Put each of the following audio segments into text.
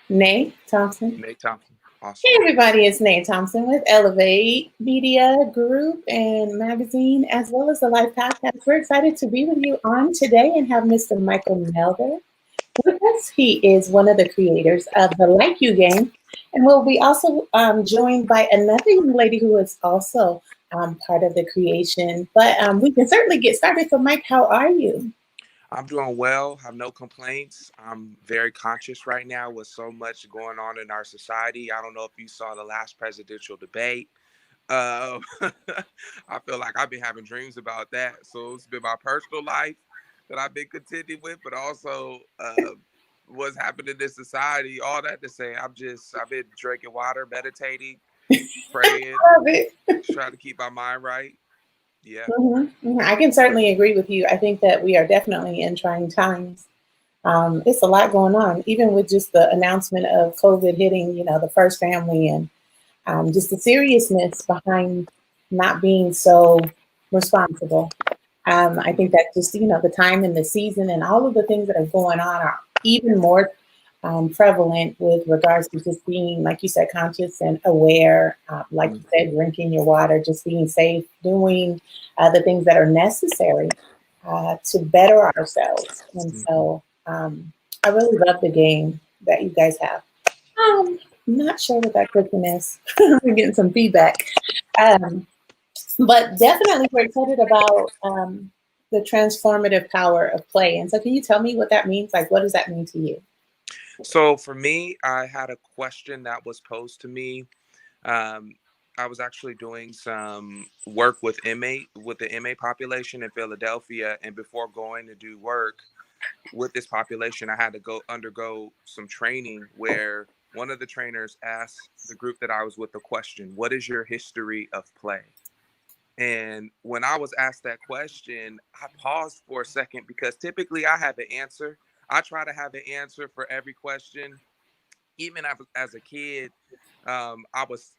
Nay Thompson. Nate Thompson. Hey Awesome. everybody, it's Nay Thompson with ELEV8 Media Group and Magazine, as well as the Life Podcast. We're excited to be with you on today and have Mr. Michael Nelder with us. He is one of the creators of the LikeU game, and we'll be also joined by another young lady who is also part of the creation. But we can certainly get started. So, Mike, how are you? I'm doing well. Have no complaints. I'm very conscious right now with so much going on in our society. I don't know if you saw the last presidential debate. Uh, I feel like I've been having dreams about that. So it's been my personal life that I've been contending with, but also what's happening in society. All that to say, I've been drinking water, meditating, praying, Love it. trying to keep my mind right. Yeah. I can certainly agree with you. I think that we are definitely in trying times. It's a lot going on, even with just the announcement of COVID hitting, the first family and just the seriousness behind not being so responsible. I think that just, the time and the season and all of the things that are going on are even more prevalent with regards to just being, like you said, conscious and aware, like you said, drinking your water, just being safe, doing the things that are necessary to better ourselves. And so I really love the game that you guys have. I'm not sure what that cooking is. We're getting some feedback. Um, but definitely we're excited about the transformative power of play. And so can you tell me what that means? Like, what does that mean to you? So for me, I had a question that was posed to me. Um, I was actually doing some work with the MA population in Philadelphia, and before going to do work with this population, I had to go undergo some training where one of the trainers asked the group that I was with the question, "What is your history of play?" And when I was asked that question, I paused for a second because typically I have an answer. I try to have an answer for every question. Even as a kid, I was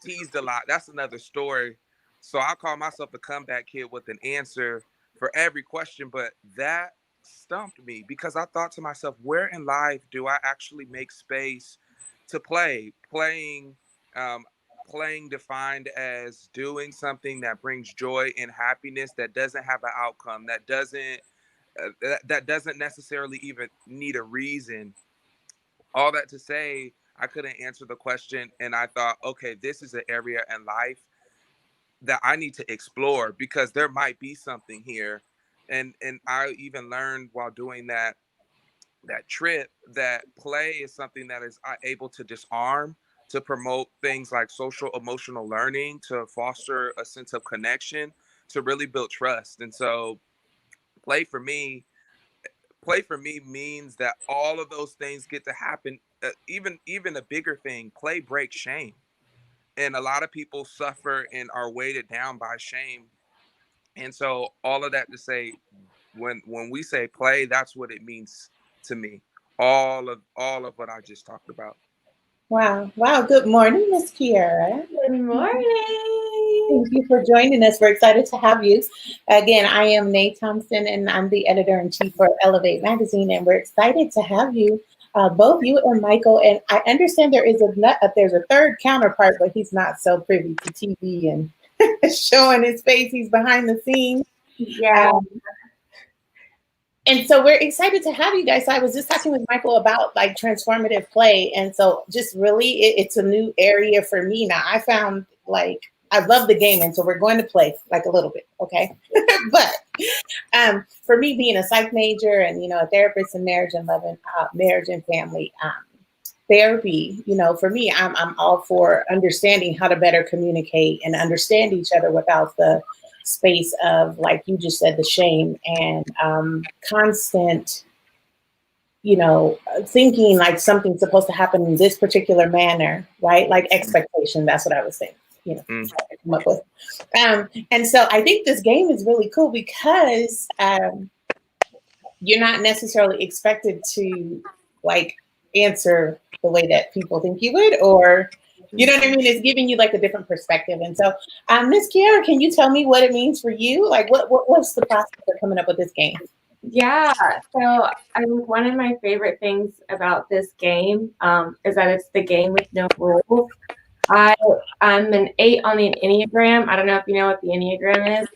teased a lot. That's another story. So I call myself the comeback kid with an answer for every question. But that stumped me because I thought to myself, where in life do I actually make space to play? Um, playing defined as doing something that brings joy and happiness that doesn't have an outcome, that doesn't necessarily even need a reason. All that to say, I couldn't answer the question, and I thought, okay, this is an area in life that I need to explore because there might be something here. And I even learned while doing that trip that play is something that is able to disarm, to promote things like social emotional learning, to foster a sense of connection, to really build trust. And so play for me play for me means that all of those things get to happen. Even a bigger thing, play breaks shame, and a lot of people suffer and are weighted down by shame. And so all of that to say, when we say play, that's what it means to me. All of what I just talked about. Wow. Wow. Good morning, Miss Kiara. Good morning. Thank you for joining us. We're excited to have you. Again, I am Nate Thompson, and I'm the editor-in-chief for ELEV8 Magazine, and we're excited to have you, both you and Michael. And I understand there's a third counterpart, but he's not so privy to TV and showing his face. He's behind the scenes. Yeah. And so we're excited to have you guys. So I was just talking with Michael about like transformative play. And so just really, it's a new area for me. Now I found like, I love the game. And so we're going to play like a little bit. Okay. But for me being a psych major and, a therapist in marriage and family, therapy, for me, I'm all for understanding how to better communicate and understand each other without the space of, like you just said, the shame and constant, thinking like something's supposed to happen in this particular manner, right? Like expectation. That's what I was saying. Come up with. And so I think this game is really cool because you're not necessarily expected to like answer the way that people think you would, or you know what I mean? It's giving you like a different perspective. And so, Miss Kiara, can you tell me what it means for you? Like, what's the process of coming up with this game? Yeah, so I think one of my favorite things about this game is that it's the game with no rules. I I'm an 8 on the Enneagram. I don't know if you know what the Enneagram is,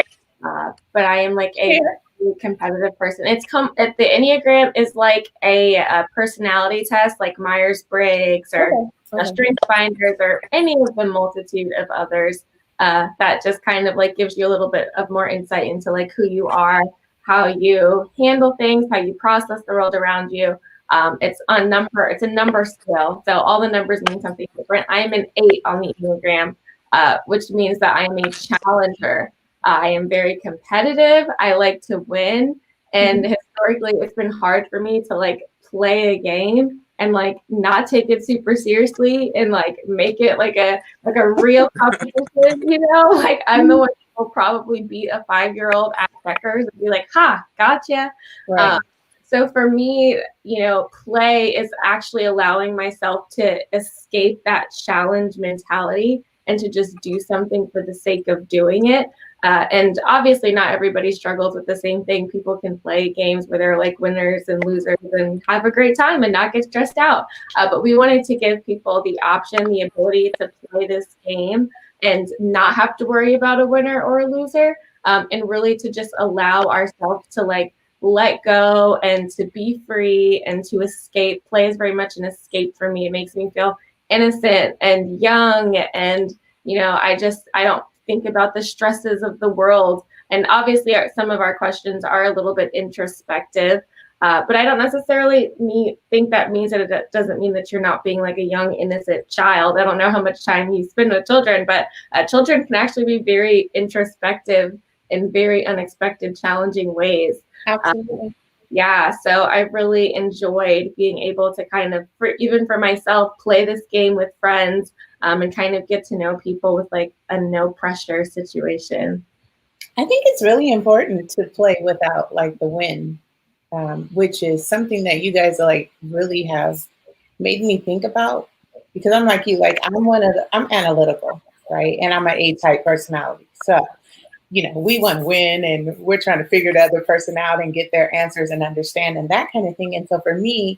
but I am like a Yeah. very competitive person. The Enneagram is like a personality test, like Myers Briggs or Okay. Okay. Strength Finders or any of the multitude of others. That just kind of like gives you a little bit of more insight into like who you are, how you handle things, how you process the world around you. It's a number scale. So all the numbers mean something different. I am an 8 on the Enneagram, which means that I am a challenger. I am very competitive. I like to win. And historically, it's been hard for me to like play a game and like not take it super seriously and like make it like a real competition, you know? Like I'm the one who will probably beat a 5-year-old at checkers and be like, ha, gotcha. Right. So for me, you know, play is actually allowing myself to escape that challenge mentality and to just do something for the sake of doing it. And obviously, not everybody struggles with the same thing. People can play games where they're like winners and losers and have a great time and not get stressed out. But we wanted to give people the option, the ability to play this game and not have to worry about a winner or a loser, and really to just allow ourselves to like let go and to be free and to escape. Play is very much an escape for me. It makes me feel innocent and young. And, you know, I don't think about the stresses of the world. And obviously, some of our questions are a little bit introspective. But I don't necessarily think that means that it doesn't mean that you're not being like a young, innocent child. I don't know how much time you spend with children, but children can actually be very introspective in very unexpected, challenging ways. Absolutely. Yeah, so I really enjoyed being able to kind of, even for myself, play this game with friends and kind of get to know people with like a no pressure situation. I think it's really important to play without like the win, which is something that you guys like really have made me think about because I'm like you, like I'm analytical, right? And I'm an A-type personality. So, you know, we want to win and we're trying to figure the other person out and get their answers and understand and that kind of thing. And so for me,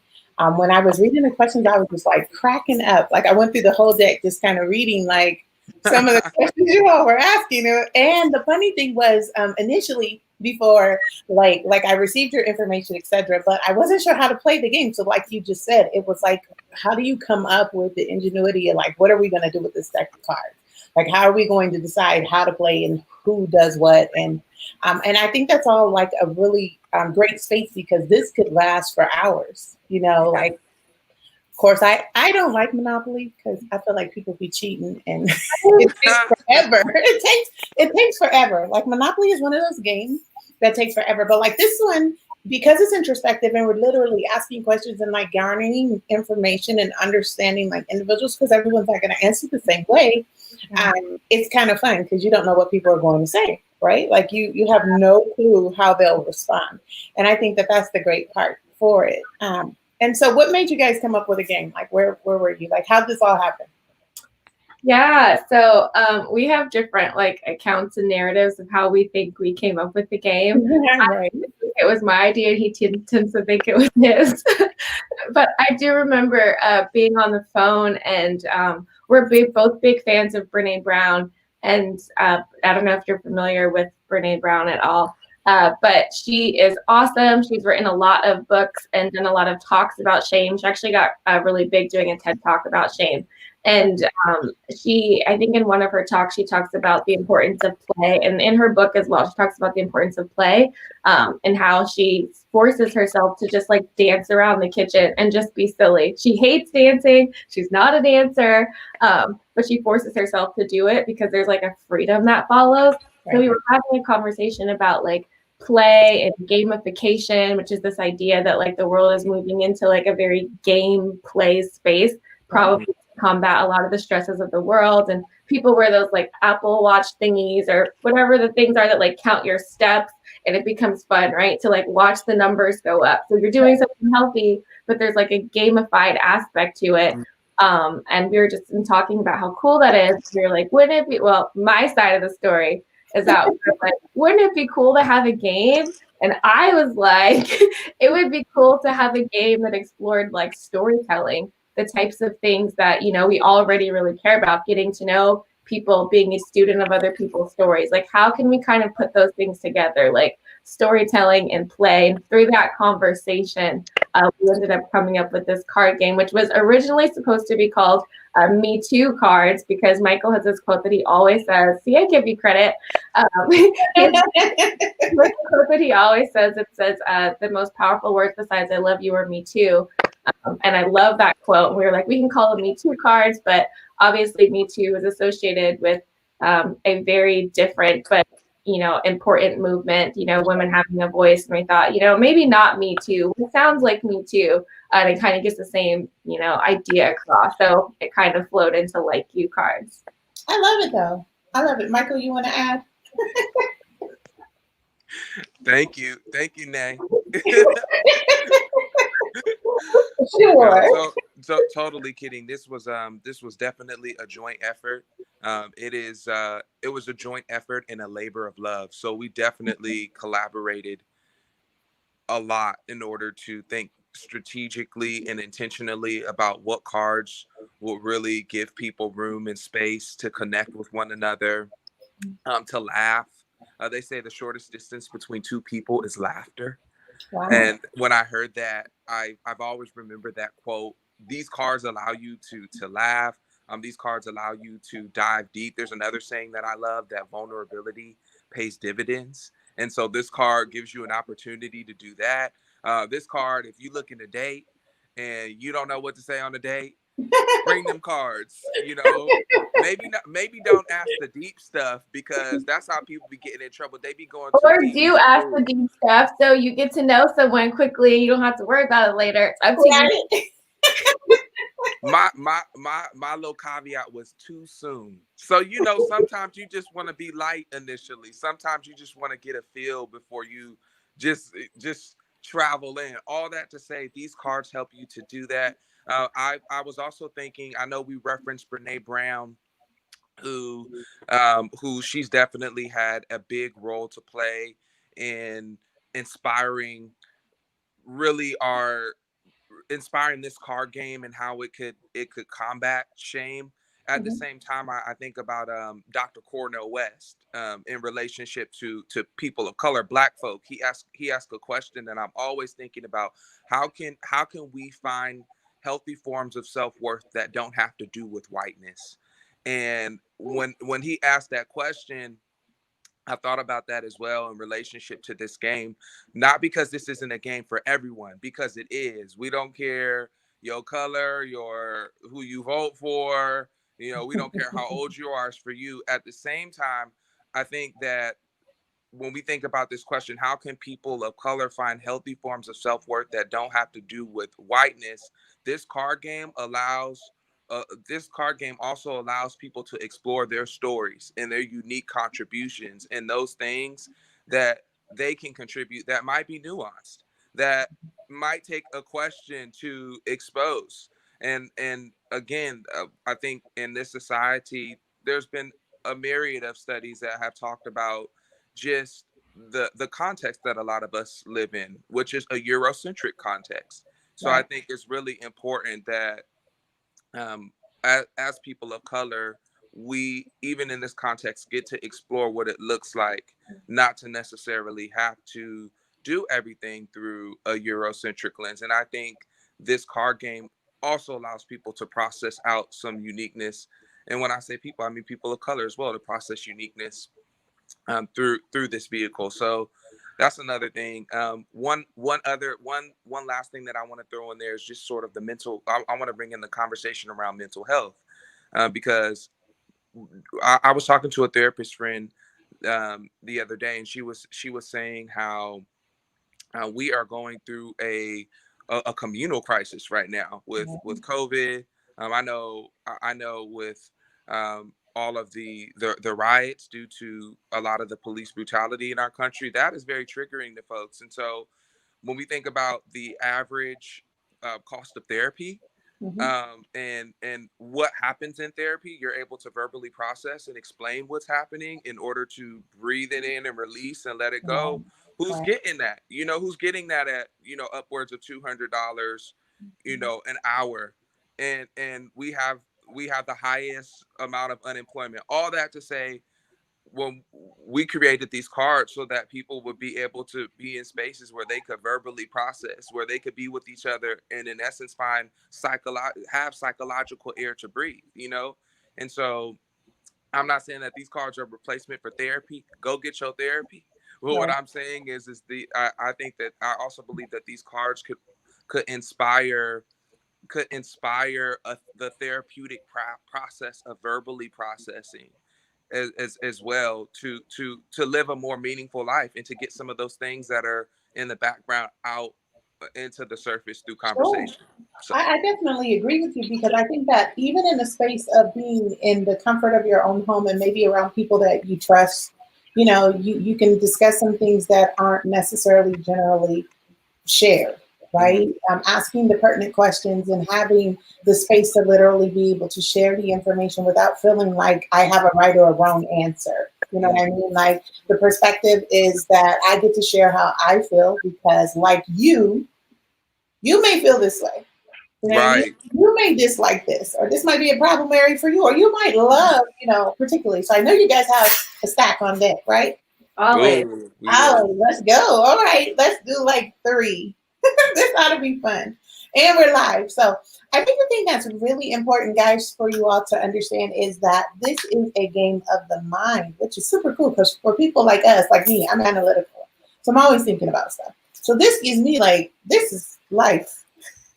when I was reading the questions, I was just like cracking up. Like I went through the whole deck, just kind of reading like some of the questions you all were asking. And the funny thing was initially before like I received your information, etc., but I wasn't sure how to play the game. So like you just said, it was like, how do you come up with the ingenuity and like, what are we going to do with this deck of cards? Like, how are we going to decide how to play and who does what? And I think that's all like a really great space because this could last for hours. You know, like, of course, I don't like Monopoly because I feel like people be cheating and it takes forever. It takes forever. Like Monopoly is one of those games that takes forever. But like this one, because it's introspective and we're literally asking questions and like garnering information and understanding like individuals because everyone's not going to answer the same way. It's kind of fun because you don't know what people are going to say, right? Like you have no clue how they'll respond. And I think that that's the great part for it. And so what made you guys come up with a game? Like where were you? Like how did this all happen? Yeah, so we have different like accounts and narratives of how we think we came up with the game. Right. It was my idea. He tends to think it was his. But I do remember being on the phone, and we're both big fans of Brene Brown. And I don't know if you're familiar with Brene Brown at all, but she is awesome. She's written a lot of books and done a lot of talks about shame. She actually got really big doing a TED Talk about shame. And I think in one of her talks, she talks about the importance of play. And in her book as well, she talks about the importance of play and how she forces herself to just like dance around the kitchen and just be silly. She hates dancing. She's not a dancer, but she forces herself to do it because there's like a freedom that follows. Right. So we were having a conversation about like play and gamification, which is this idea that like the world is moving into like a very game play space, probably to combat a lot of the stresses of the world. And people wear those like Apple Watch thingies or whatever the things are that like count your steps, and it becomes fun, right? To like watch the numbers go up. So you're doing something healthy, but there's like a gamified aspect to it. And we were just talking about how cool that is. We were like, wouldn't it be, well, my side of the story is that like, wouldn't it be cool to have a game And I was like, it would be cool to have a game that explored like storytelling, the types of things that, you know, we already really care about, getting to know people, being a student of other people's stories. Like, how can we kind of put those things together, like storytelling and play? And through that conversation, we ended up coming up with this card game, which was originally supposed to be called Me Too Cards, because Michael has this quote that he always says. See, I give you credit. He has this quote that he always says. It says, the most powerful words besides I love you or me too. And I love that quote. We were like, we can call it Me Too Cards, but obviously Me Too is associated with a very different but, you know, important movement, you know, women having a voice. And we thought, you know, maybe not Me Too. It sounds like Me Too. And it kind of gets the same, you know, idea across. So it kind of flowed into LikeU Cards. I love it though. I love it. Michael, you want to add? Thank you, Nay. Sure. So totally kidding. This was definitely a joint effort. It was a joint effort and a labor of love. So we definitely collaborated a lot in order to think strategically and intentionally about what cards will really give people room and space to connect with one another, to laugh. They say the shortest distance between two people is laughter. Wow. And when I heard that, I've always remembered that quote. These cards allow you to laugh. These cards allow you to dive deep. There's another saying that I love, that vulnerability pays dividends. And so this card gives you an opportunity to do that. This card, if you looking to date and you don't know what to say on a date, bring them cards. You know, maybe don't ask the deep stuff, because that's how people be getting in trouble. They be going Or too deep. do ask the deep stuff so you get to know someone quickly. You don't have to worry about it later. It's up to you. My little caveat was too soon. So, you know, sometimes you just want to be light initially. Sometimes you just want to get a feel before you just travel in. All that to say, these cards help you to do that. I was also thinking, I know we referenced Brene Brown, who she's definitely had a big role to play in inspiring this card game and how it could combat shame. At the same time, I think about Dr. Cornel West, in relationship to people of color, Black folk. He asked a question that I'm always thinking about: how can we find healthy forms of self-worth that don't have to do with whiteness? And when he asked that question, I thought about that as well in relationship to this game. Not because this isn't a game for everyone, because it is. We don't care your color, who you vote for. You know, we don't care how old you are. It's for you. At the same time, I think that when we think about this question, how can people of color find healthy forms of self-worth that don't have to do with whiteness? This card game also allows people to explore their stories and their unique contributions and those things that they can contribute that might be nuanced, that might take a question to expose. And again, I think in this society, there's been a myriad of studies that have talked about just the context that a lot of us live in, which is a Eurocentric context. So Right. I think it's really important that as people of color, we, even in this context, get to explore what it looks like not to necessarily have to do everything through a Eurocentric lens. And I think this card game also allows people to process out some uniqueness. And when I say people, I mean people of color as well, to process uniqueness through this vehicle. So that's another thing. One last thing that I want to throw in there is just sort of the mental. I want to bring in the conversation around mental health, because I was talking to a therapist friend the other day, and she was saying how we are going through a communal crisis right now with COVID. I know with all of the riots due to a lot of the police brutality in our country, that is very triggering to folks. And so when we think about the average cost of therapy, and what happens in therapy, you're able to verbally process and explain what's happening in order to breathe it in and release and let it go. who's Right. getting that? You know, who's getting that at, you know, upwards of $200, you know, an hour, and we have the highest amount of unemployment. All that to say, when we created these cards so that people would be able to be in spaces where they could verbally process, where they could be with each other, and in essence find have psychological air to breathe, you know. And so I'm not saying that these cards are a replacement for therapy. Go get your therapy. Well, what Right. I'm saying is I think that I also believe that these cards could inspire the therapeutic process of verbally processing as well, to live a more meaningful life and to get some of those things that are in the background out into the surface through Sure. conversation. So I definitely agree with you, because I think that even in the space of being in the comfort of your own home and maybe around people that you trust, you know, you can discuss some things that aren't necessarily generally shared, right? Asking the pertinent questions and having the space to literally be able to share the information without feeling like I have a right or a wrong answer. You know what I mean? Like, the perspective is that I get to share how I feel, because like you may feel this way. You know what I mean? right. You may dislike this, or this might be a problem area for you, or you might love, you know, particularly. So I know you guys have a stack on deck, right? Always. Ooh, we do. Oh, let's go. All right, let's do like 3. This ought to be fun. And we're live. So I think the thing that's really important, guys, for you all to understand is that this is a game of the mind, which is super cool, because for people like us, like me, I'm analytical. So I'm always thinking about stuff. So this gives me like, this is life.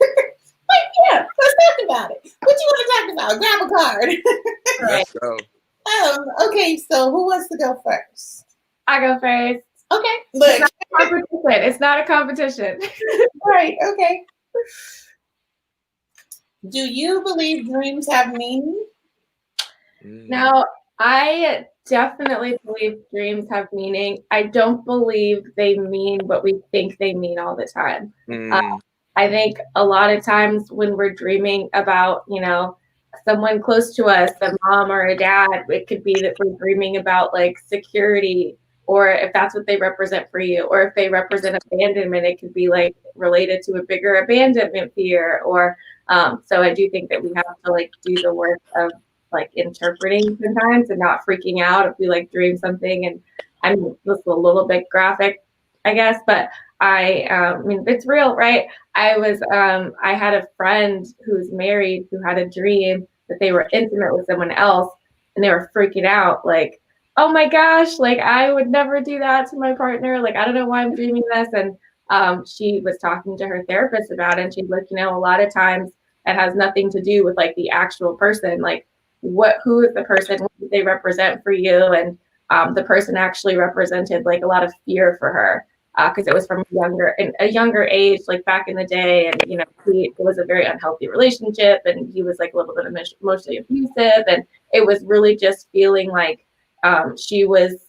Like, yeah, let's talk about it. What you want to talk about? Grab a card. Right. Let's go. Okay, so who wants to go first? I go first. Okay, look. It's not a competition. Right, okay. Do you believe dreams have meaning? Now, I definitely believe dreams have meaning. I don't believe they mean what we think they mean all the time. I think a lot of times when we're dreaming about, you know, someone close to us, a mom or a dad, it could be that we're dreaming about like security, or if that's what they represent for you, or if they represent abandonment, it could be like related to a bigger abandonment fear. Or so I do think that we have to like do the work of like interpreting sometimes and not freaking out if we like dream something. And I'm just a little bit graphic, I guess, but I mean, it's real, right? I had a friend who's married who had a dream that they were intimate with someone else, and they were freaking out, like, oh my gosh, like I would never do that to my partner. Like, I don't know why I'm dreaming this. And she was talking to her therapist about it, and she's like, you know, a lot of times it has nothing to do with like the actual person, like who is the person, what do they represent for you? And the person actually represented like a lot of fear for her, because it was from a younger age, like back in the day. And, you know, it was a very unhealthy relationship, and he was like a little bit emotionally abusive. And it was really just feeling like she was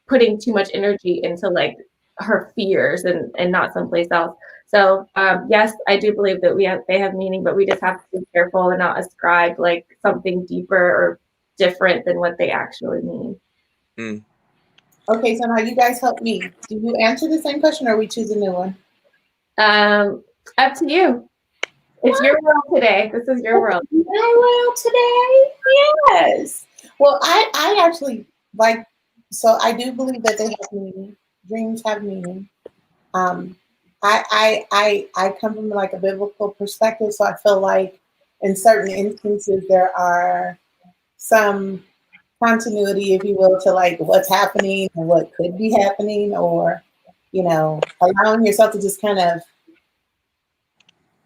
putting too much energy into like her fears and not someplace else. So yes, I do believe that they have meaning, but we just have to be careful and not ascribe like something deeper or different than what they actually mean. Okay, so now you guys help me. Do you answer the same question, or we choose a new one? Up to you. It's your world today. This is your world. My world today? Yes. Well, I actually like, so I do believe that they have meaning. Dreams have meaning. I come from like a biblical perspective, so I feel like in certain instances there are some continuity, if you will, to like what's happening and what could be happening, or, you know, allowing yourself to just kind of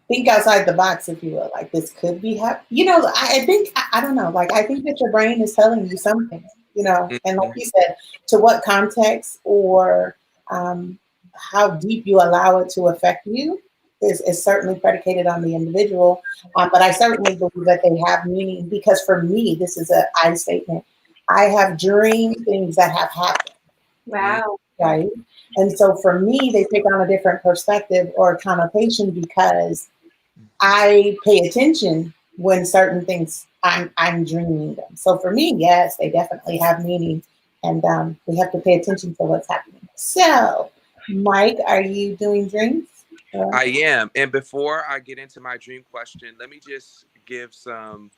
think outside the box, if you will, like this could be happening. You know, I think, I don't know, like I think that your brain is telling you something, you know, and like you said, to what context or how deep you allow it to affect you is certainly predicated on the individual. But I certainly believe that they have meaning, because for me, this is an I statement. I have dreamed things that have happened. Wow. Right. And so for me, they take on a different perspective or connotation, because I pay attention when certain things I'm dreaming them. So for me, yes, they definitely have meaning, and we have to pay attention to what's happening. So Mike, are you doing dreams? I am. And before I get into my dream question, let me just give some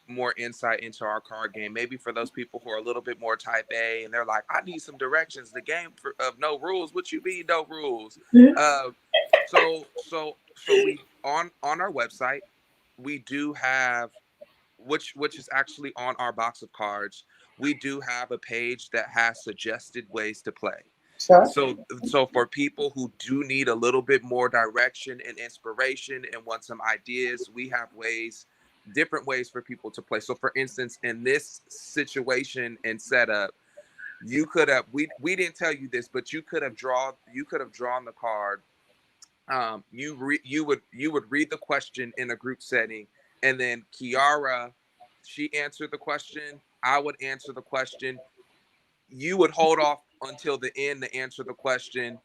more insight into our card game. Maybe for those people who are a little bit more type A and they're like, I need some directions. The game of no rules. What you mean no rules? Uh, so we on our website we do have, which is actually on our box of cards. We do have a page that has suggested ways to play. Sure. So for people who do need a little bit more direction and inspiration and want some ideas, we have different ways for people to play. So for instance, in this situation and setup, you could have, we didn't tell you this, but you could have drawn the card. You would read the question in a group setting, and then Kiara, she answered the question. I would answer the question. You would hold off until the end to answer the question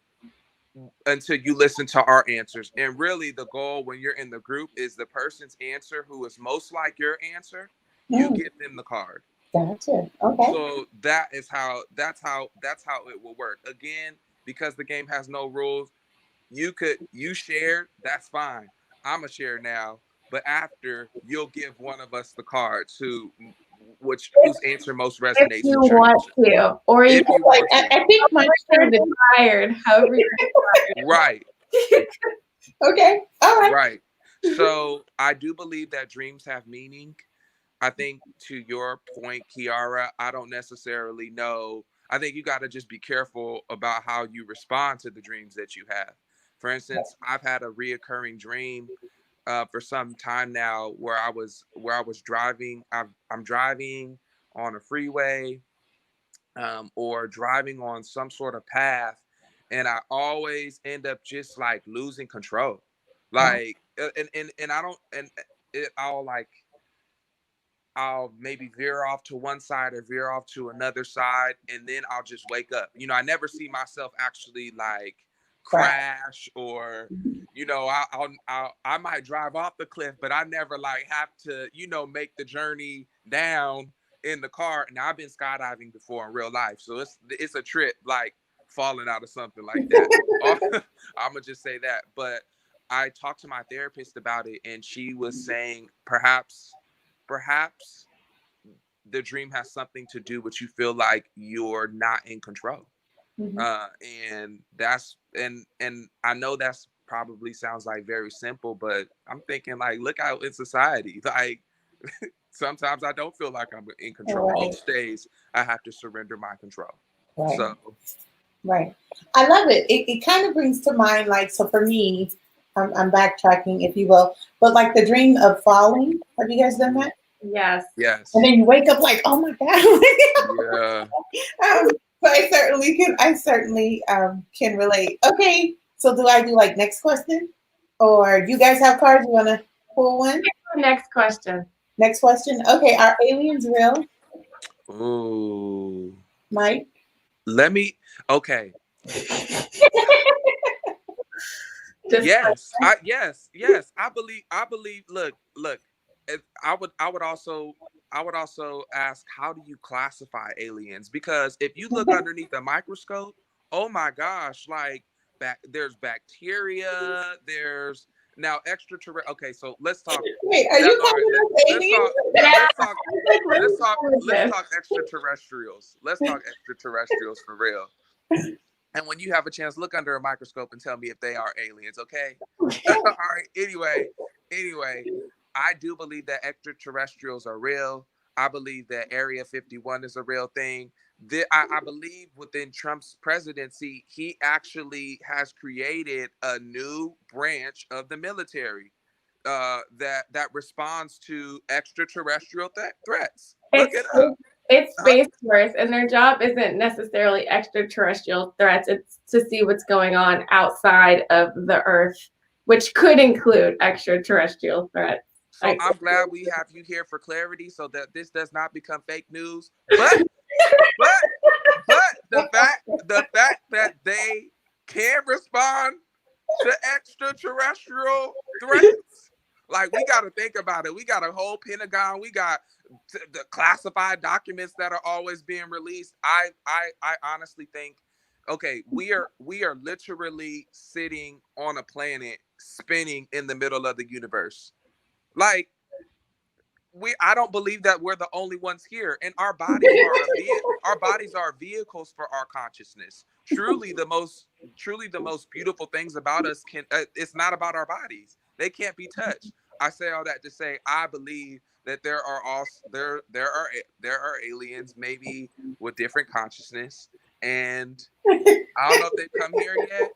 until you listen to our answers. And really the goal when you're in the group is the person's answer who is most like your answer, you give them the card. Gotcha. Okay. So that's how it will work. Again, because the game has no rules, you share, that's fine. I'm a share now, but after you'll give one of us the cards whose answer most resonates. If you want to, or you can, like, I think my turn tired, however you're tired. Right. Okay. All right. Right. So I do believe that dreams have meaning. I think to your point, Kiara, I don't necessarily know. I think you got to just be careful about how you respond to the dreams that you have. For instance, I've had a reoccurring dream for some time now where I was driving. I'm driving on a freeway or driving on some sort of path, and I always end up just like losing control. Like, and I don't, and I'll maybe veer off to one side or veer off to another side, and then I'll just wake up. You know, I never see myself actually like crash or, you know, I might drive off the cliff, but I never like have to, you know, make the journey down in the car. Now I've been skydiving before in real life, so it's a trip like falling out of something like that. I'm gonna just say that. But I talked to my therapist about it, and she was saying perhaps the dream has something to do with you feel like you're not in control. And that's and I know that's probably sounds like very simple, but I'm thinking like, look out in society, like sometimes I don't feel like I'm in control. Right. Most days I have to surrender my control. Right. So right. I love it. It kind of brings to mind, like, so for me, I'm backtracking, if you will, but like the dream of falling. Have you guys done that? Yes. And then you wake up like, oh my yeah. God. So I certainly can relate. Okay, so do I do like next question, or you guys have cards? You want to pull one? Next question. Next question. Okay, are aliens real? Ooh. Mike. Okay. Yes. I believe. Look. I would also ask, how do you classify aliens? Because if you look underneath a microscope, oh my gosh, like there's bacteria, there's now extraterrestrial. Okay, so let's talk. Wait, are you calling us aliens? Let's talk extraterrestrials. Let's talk extraterrestrials for real. And when you have a chance, look under a microscope and tell me if they are aliens, okay? All right. Anyway, I do believe that extraterrestrials are real. I believe that Area 51 is a real thing. I believe within Trump's presidency, he actually has created a new branch of the military that responds to extraterrestrial threats. Look it up. It's Space Force, and their job isn't necessarily extraterrestrial threats. It's to see what's going on outside of the Earth, which could include extraterrestrial threats. So I'm glad we have you here for clarity, so that this does not become fake news. But the fact that they can respond to extraterrestrial threats, like, we got to think about it. We got a whole Pentagon. We got the classified documents that are always being released. I honestly think Okay, we are literally sitting on a planet spinning in the middle of the universe. Like, I don't believe that we're the only ones here, and our bodies are vehicles for our consciousness. Truly the most beautiful things about us it's not about our bodies. They can't be touched. I say all that to say I believe that there are aliens, maybe with different consciousness, and I don't know if they've come here yet.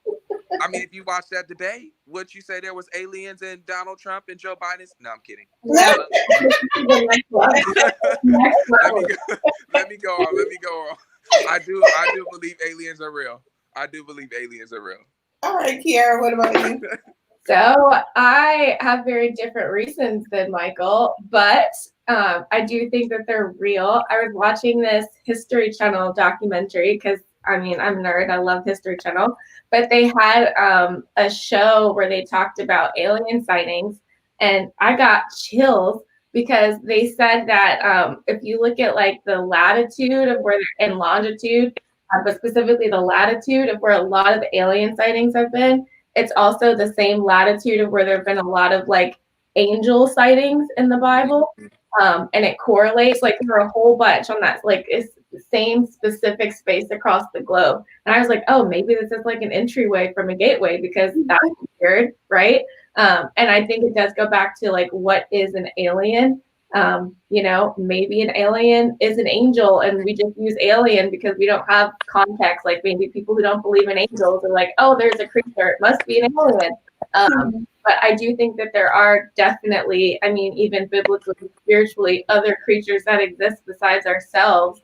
I mean, if you watch that debate, would you say there was aliens in Donald Trump and Joe Biden's? No, I'm kidding. Next level. Let me go on. I do believe aliens are real. I do believe aliens are real. All right, Kiara, what about you? So I have very different reasons than Michael, but I do think that they're real. I was watching this History Channel documentary because, I mean, I'm a nerd. I love History Channel. But they had a show where they talked about alien sightings, and I got chills because they said that if you look at like the latitude of where and longitude, but specifically the latitude of where a lot of alien sightings have been, it's also the same latitude of where there have been a lot of like angel sightings in the Bible. And it correlates, like there are a whole bunch on that, like it's the same specific space across the globe. And I was like, oh, maybe this is like an entryway from a gateway, because that's weird, right? And I think it does go back to like, what is an alien? You know, maybe an alien is an angel, and we just use alien because we don't have context. Like maybe people who don't believe in angels are like, oh, there's a creature, it must be an alien. But I do think that there are definitely, I mean, even biblically, spiritually, other creatures that exist besides ourselves.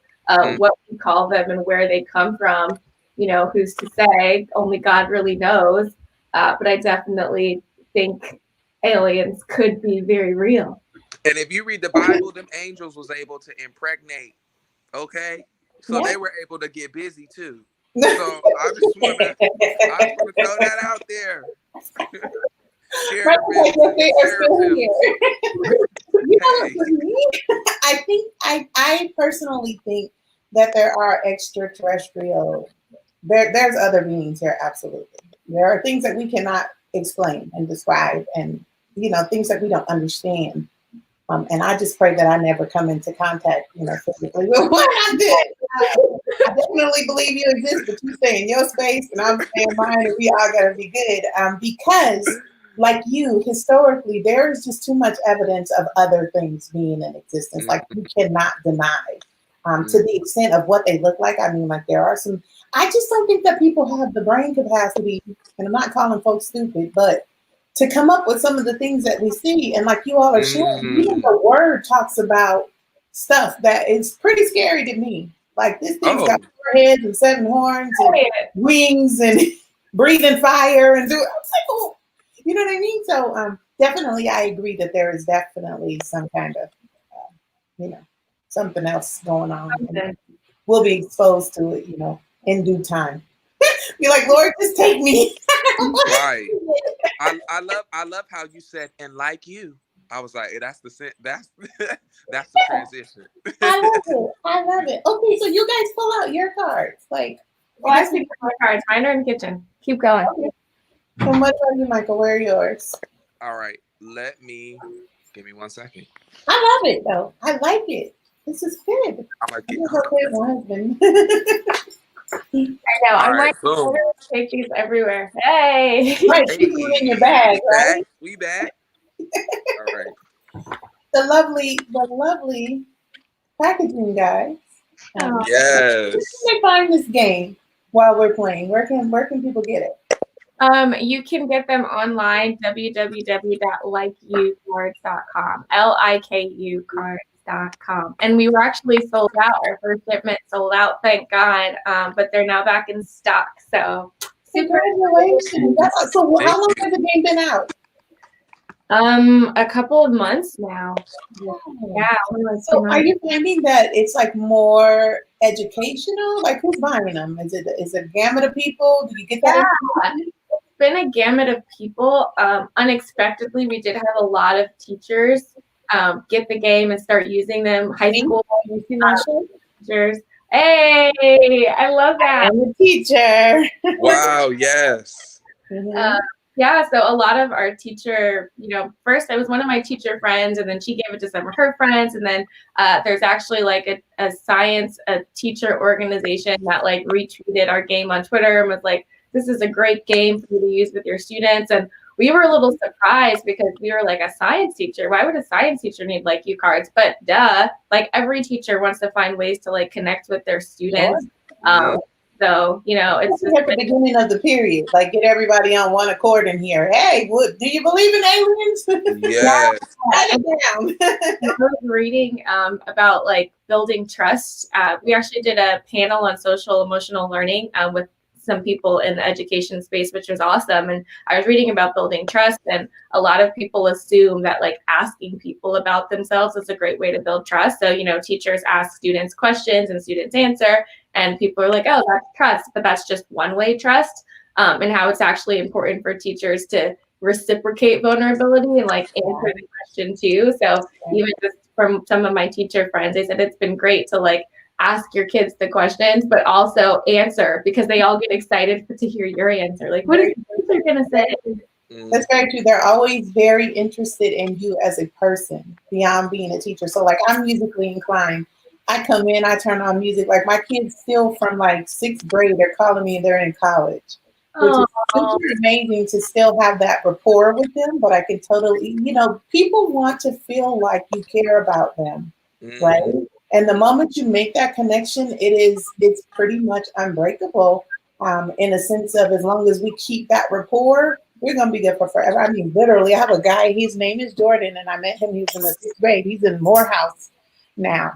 What we call them and where they come from, you know, who's to say? Only God really knows. But I definitely think aliens could be very real. And if you read the Bible, them angels was able to impregnate. Okay, so they were able to get busy too. So I just want to throw that out there. I personally think that there are extraterrestrial. There's other beings here. Absolutely, there are things that we cannot explain and describe, and you know, things that we don't understand. And I just pray that I never come into contact, you know, physically with what I did. I definitely believe you exist, but you stay in your space and I'm staying in mine, and we all gotta be good. Because, like you, historically, there is just too much evidence of other things being in existence. Like you cannot deny, to the extent of what they look like. I mean, like there are some. I just don't think that people have the brain capacity, and I'm not calling folks stupid, but to come up with some of the things that we see, and like you all are sharing, even the word talks about stuff that is pretty scary to me. Like this thing's got 4 heads and 7 horns and wings and breathing fire and do. I was like, oh, you know what I mean? So definitely, I agree that there is definitely some kind of, you know, something else going on. And we'll be exposed to it, you know, in due time. Be like, Lord, just take me. Right. I love how you said, and like you. I was like, that's the transition. I love it. Okay, so you guys pull out your cards. Like, well, I see my cards. Mine are in the kitchen. Keep going. Okay. So what about you, Michael? Where are yours? All right. Give me 1 second. I love it though. I like it. This is good. I like it. My husband. I know. I'm like, take these everywhere. Hey. Right, keep them in your bag, right? We back. All right. The lovely packaging, guys. Yes. Where can they find this game while we're playing? Where can people get it? You can get them online, www.likeucards.com, LikeU Card.com. And we were actually sold out. Our first shipment sold out, thank God. But they're now back in stock. So congratulations. So how long has the game been out? A couple of months now. Yeah. So are you finding that it's like more educational? Like who's buying them? Is it a gamut of people? Do you get that? Yeah. It's been a gamut of people. Unexpectedly, we did have a lot of teachers get the game and start using them. High school teachers, Hey, I love that. I'm a teacher. Wow, yes. Mhm. Yeah, so a lot of our teacher, first it was one of my teacher friends, and then she gave it to some of her friends, and then there's actually like a teacher organization that like retweeted our game on Twitter and was like, this is a great game for you to use with your students. And we were a little surprised because we were like, a science teacher, why would a science teacher need LikeU cards? But duh, like every teacher wants to find ways to like connect with their students. Mhm. So, it's just At the beginning of the period, like get everybody on one accord in here. Hey, what, do you believe in aliens? Yes. Write it down. I was reading about like building trust. We actually did a panel on social emotional learning with some people in the education space, which was awesome. And I was reading about building trust, and a lot of people assume that like asking people about themselves is a great way to build trust. So, teachers ask students questions and students answer, and people are like, oh, that's trust, but that's just one-way trust. And how it's actually important for teachers to reciprocate vulnerability and like answer the question too. So even just from some of my teacher friends, they said it's been great to like ask your kids the questions, but also answer, because they all get excited to hear your answer. Like, what is the teacher gonna say? That's very true. They're always very interested in you as a person beyond being a teacher. So like I'm musically inclined. I come in, I turn on music. Like my kids still from like 6th grade, they're calling me and they're in college, which is Oh, super amazing to still have that rapport with them. But I can totally, people want to feel like you care about them, right? Mhm. And the moment you make that connection, it's pretty much unbreakable. In a sense of as long as we keep that rapport, we're gonna be there for forever. I mean, literally, I have a guy. His name is Jordan, and I met him. He was in the 6th grade. He's in Morehouse now,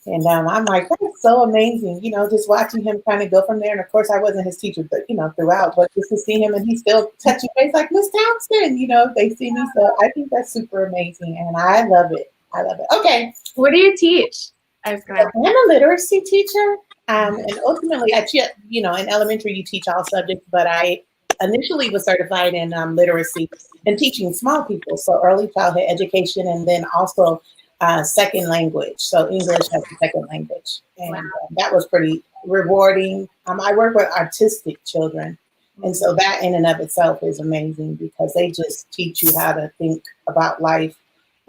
and I'm like, that's so amazing. Just watching him kind of go from there. And of course, I wasn't his teacher, but throughout. But just to see him, and he's still touching base like Miss Townsend. They see me, so I think that's super amazing, and I love it. I love it. Okay, what do you teach? I was gonna. I'm a literacy teacher, and ultimately, in elementary, you teach all subjects, but I initially was certified in literacy and teaching small people, so early childhood education, and then also second language, so English as a second language, and that was pretty rewarding. I work with autistic children, and so that in and of itself is amazing because they just teach you how to think about life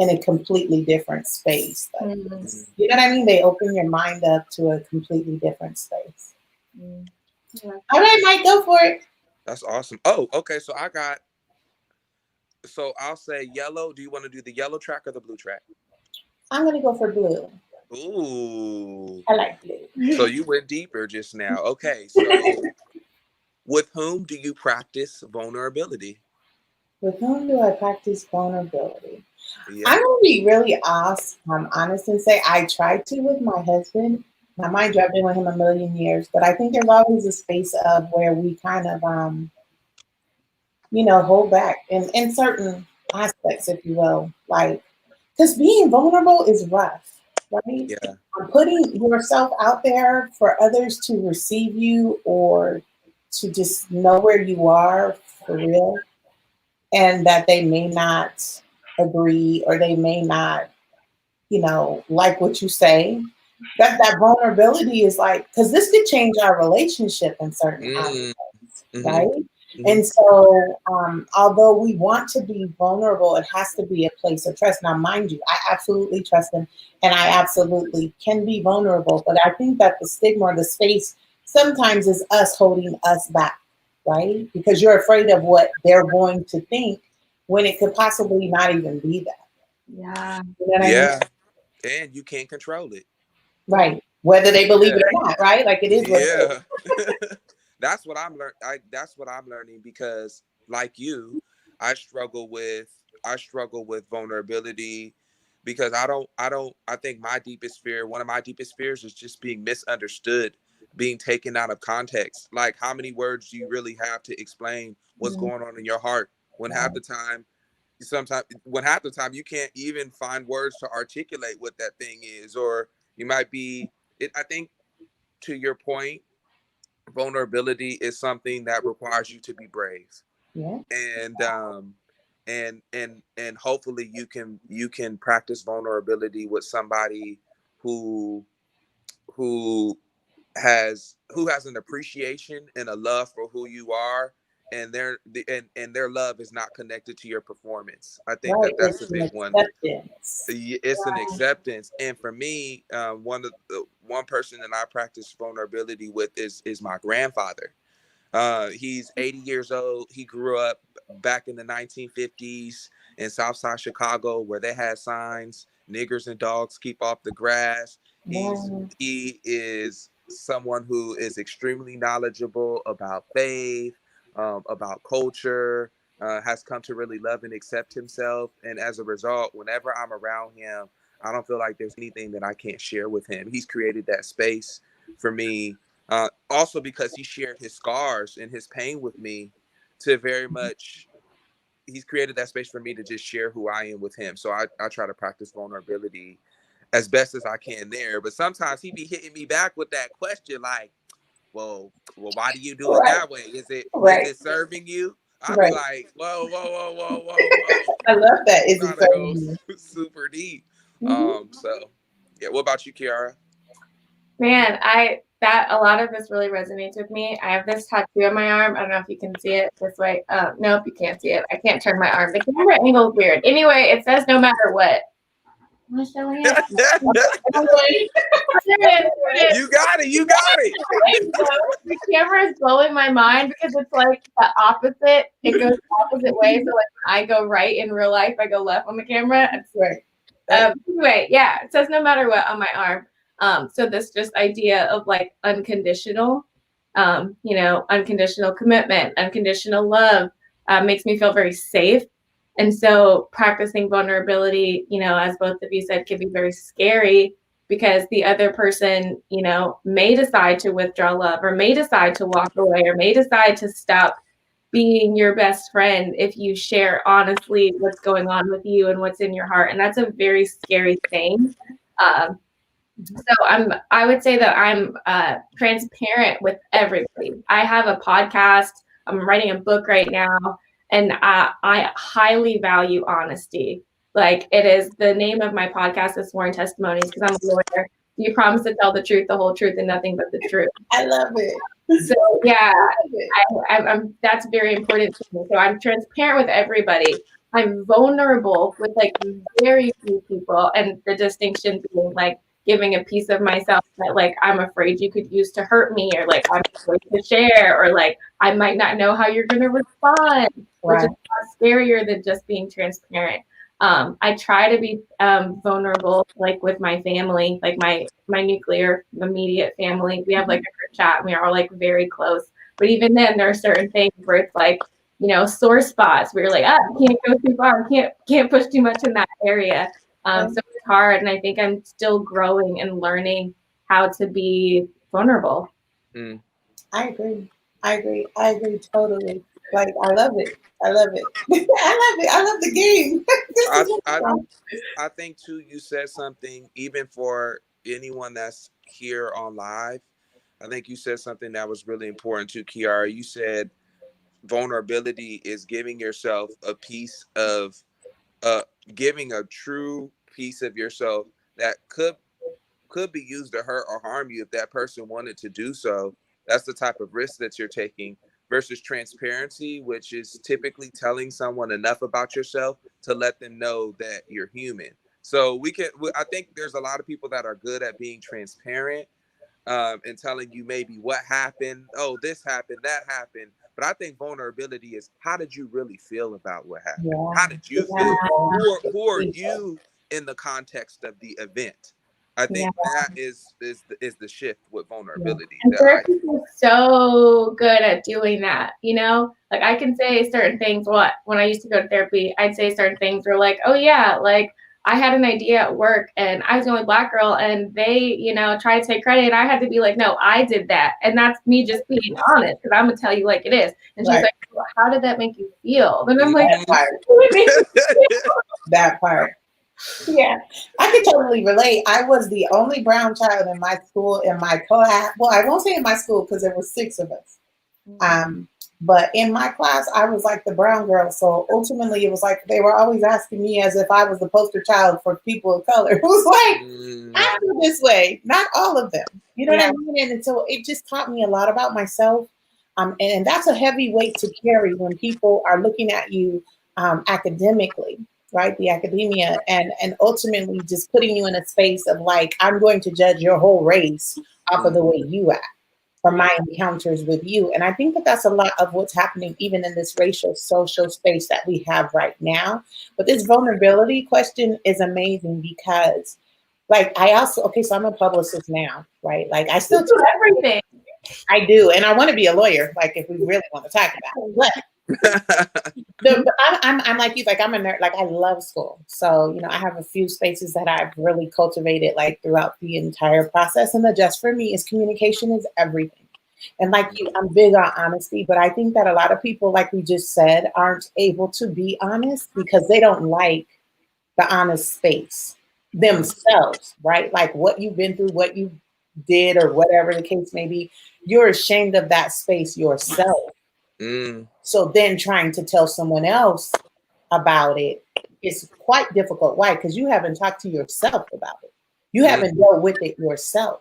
in a completely different space. Like, you know what I mean? They open your mind up to a completely different space. Yeah. All right, Mike, go for it. That's awesome. Oh, okay. So I'll say yellow. Do you want to do the yellow track or the blue track? I'm gonna go for blue. Ooh. I like blue. So you went deeper just now. Okay. So with whom do you practice vulnerability? With whom do I practice vulnerability? Yeah. I'm gonna be really honest and say I tried to with my husband. Now, mind you, I've been with him a million years, but I think there's always a space of where we kind of, hold back in certain aspects, if you will, like because being vulnerable is rough, right? Yeah. Putting yourself out there for others to receive you or to just know where you are for real, and that they may not agree or they may not, like what you say. That vulnerability is like because this could change our relationship in certain Mm-hmm. aspects, Mm-hmm. right? And so, although we want to be vulnerable, it has to be a place of trust. Now, mind you, I absolutely trust him and I absolutely can be vulnerable. But I think that the stigma or the space sometimes is us holding us back, right? Because you're afraid of what they're going to think when it could possibly not even be that. Yeah. You know what I mean? Yeah. And you can't control it. Right. Whether they believe Yeah. it or not, right? Like it is what it is. Yeah. That's what I'm learning because like you, I struggle with vulnerability because I think one of my deepest fears is just being misunderstood, being taken out of context. Like how many words do you really have to explain what's going on in your heart when half the time you can't even find words to articulate what that thing is, or you might be it. I think to your point, vulnerability is something that requires you to be brave, Yeah. and hopefully you can practice vulnerability with somebody who who has an appreciation and a love for who you are, and their love is not connected to your performance. I think Right. that's a It's an big one. acceptance. It's an acceptance. And for me, one person that I practice vulnerability with is my grandfather. He's 80 years old. He grew up back in the 1950s in Southside Chicago, where they had signs, "Niggers and dogs keep off the grass." Wow. He is someone who is extremely knowledgeable about faith, about culture, has come to really love and accept himself. And as a result, whenever I'm around him, I don't feel like there's anything that I can't share with him. He's created that space for me. Also because he shared his scars and his pain with me, to very much, he's created that space for me to just share who I am with him. So I try to practice vulnerability as best as I can there. But sometimes he be hitting me back with that question like, well, why do you do it that way? Is it serving you? I'll be like, whoa, whoa, whoa, whoa, whoa, whoa. I love that. Is Trying it to go serving super deep. you? So yeah, what about you, Kiara? Man, a lot of this really resonates with me. I have this tattoo on my arm. I don't know if you can see it this way. Nope, you can't see it. I can't turn my arm. The camera angle is weird. Anyway, it says no matter what. Am I showing it? You got it. You got it. The camera is blowing my mind because it's like the opposite. It goes the opposite way. So like I go right in real life, I go left on the camera. It's Right. Anyway, yeah, it says no matter what on my arm. So this just idea of like unconditional, unconditional commitment, unconditional love makes me feel very safe. And so practicing vulnerability, as both of you said, can be very scary because the other person, may decide to withdraw love or may decide to walk away or may decide to stop being your best friend if you share honestly what's going on with you and what's in your heart. And that's a very scary thing. So I would say that I'm transparent with everybody. I have a podcast. I'm writing a book right now, and I highly value honesty. Like it is the name of my podcast is Sworn Testimonies because I'm a lawyer. You promise to tell the truth, the whole truth, and nothing but the truth. I love it. So yeah, I'm that's very important to me. So I'm transparent with everybody. I'm vulnerable with like very few people, and the distinction being like giving a piece of myself that like I'm afraid you could use to hurt me, or like I'm afraid to share, or like I might not know how you're gonna respond, which is scarier than just being transparent. I try to be vulnerable, like with my family, like my nuclear immediate family. We have like a group chat, and we are all like very close. But even then, there are certain things where it's like, sore spots where you're like, can't go too far, can't push too much in that area. So it's hard, and I think I'm still growing and learning how to be vulnerable. I agree totally. Like I love it. I love it. I love the game. I think too, you said something, even for anyone that's here on live, I think you said something that was really important too, Kiara. You said vulnerability is giving yourself a piece of giving a true piece of yourself that could be used to hurt or harm you if that person wanted to do so. That's the type of risk that you're taking, versus transparency, which is typically telling someone enough about yourself to let them know that you're human. So I think there's a lot of people that are good at being transparent and telling you maybe what happened. Oh, this happened, that happened. But I think vulnerability is, how did you really feel about what happened? Yeah. How did you feel? Who are you in the context of the event? I think that is the shift with vulnerability. And therapists are so good at doing that, Like I can say certain things. When I used to go to therapy, I'd say certain things were like, oh yeah, like I had an idea at work and I was the only Black girl and they, tried to take credit and I had to be like, no, I did that. And that's me just being honest because I'm gonna tell you like it is. And she's like, well, how did that make you feel? And I'm like, that part. Yeah, I can totally relate. I was the only brown child in my school, in my co-op. Well, I won't say in my school because there were 6 of us. But in my class, I was like the brown girl. So ultimately, it was like they were always asking me as if I was the poster child for people of color. It was like, I feel this way, not all of them. You know what I mean? And so it just taught me a lot about myself. And that's a heavy weight to carry when people are looking at you academically, right? The academia, and ultimately just putting you in a space of like, I'm going to judge your whole race off of the way you act, from my encounters with you. And I think that that's a lot of what's happening even in this racial social space that we have right now. But this vulnerability question is amazing because like I also, okay, so I'm a publicist now, right? Like I still do everything. I do. And I want to be a lawyer, like if we really want to talk about it. But I'm like you, like I'm a nerd, like I love school. So, you know, I have a few spaces that I've really cultivated like throughout the entire process. And the just for me is communication is everything. And like you, I'm big on honesty, but I think that a lot of people, like we just said, aren't able to be honest because they don't like the honest space themselves, right? Like what you've been through, what you did, or whatever the case may be, you're ashamed of that space yourself. So then trying to tell someone else about it is quite difficult. Why? Because you haven't talked to yourself about it. You haven't dealt with it yourself.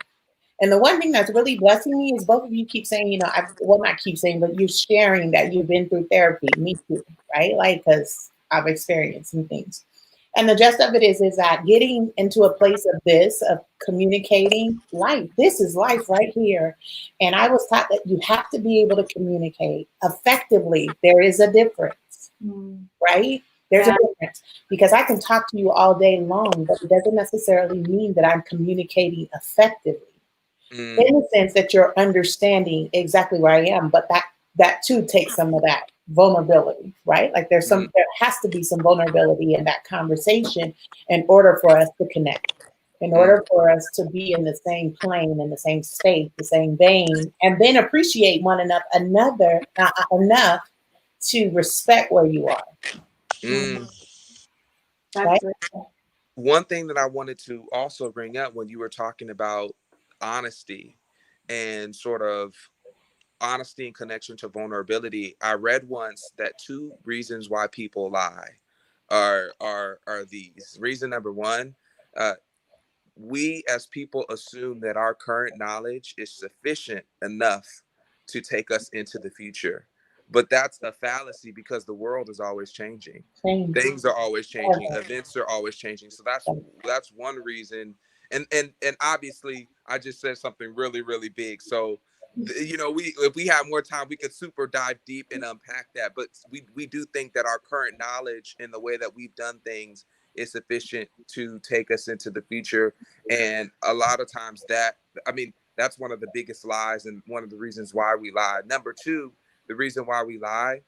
And the one thing that's really blessing me is both of you keep saying, you know, not keep saying, but you're sharing that you've been through therapy. Me too, right? Like, because I've experienced some things. And the gist of it is that getting into a place of this, of communicating life, this is life right here. And I was taught that you have to be able to communicate effectively. There is a difference, right? There's a difference because I can talk to you all day long, but it doesn't necessarily mean that I'm communicating effectively in the sense that you're understanding exactly where I am. But that too takes some of that vulnerability, right? Like there has to be some vulnerability in that conversation in order for us to connect, in order for us to be in the same plane, in the same space, the same vein, and then appreciate one another enough to respect where you are. Right? One thing that I wanted to also bring up when you were talking about honesty and sort of honesty in connection to vulnerability, I read once that 2 reasons why people lie are these. Reason number 1, we as people assume that our current knowledge is sufficient enough to take us into the future. But that's a fallacy because the world is always changing. Things are always changing. Events are always changing. So that's one reason. And obviously I just said something really, really big. So you know, if we have more time, we could super dive deep and unpack that. But we do think that our current knowledge and the way that we've done things is sufficient to take us into the future. And a lot of times that's one of the biggest lies and one of the reasons why we lie. Number 2, the reason why we lie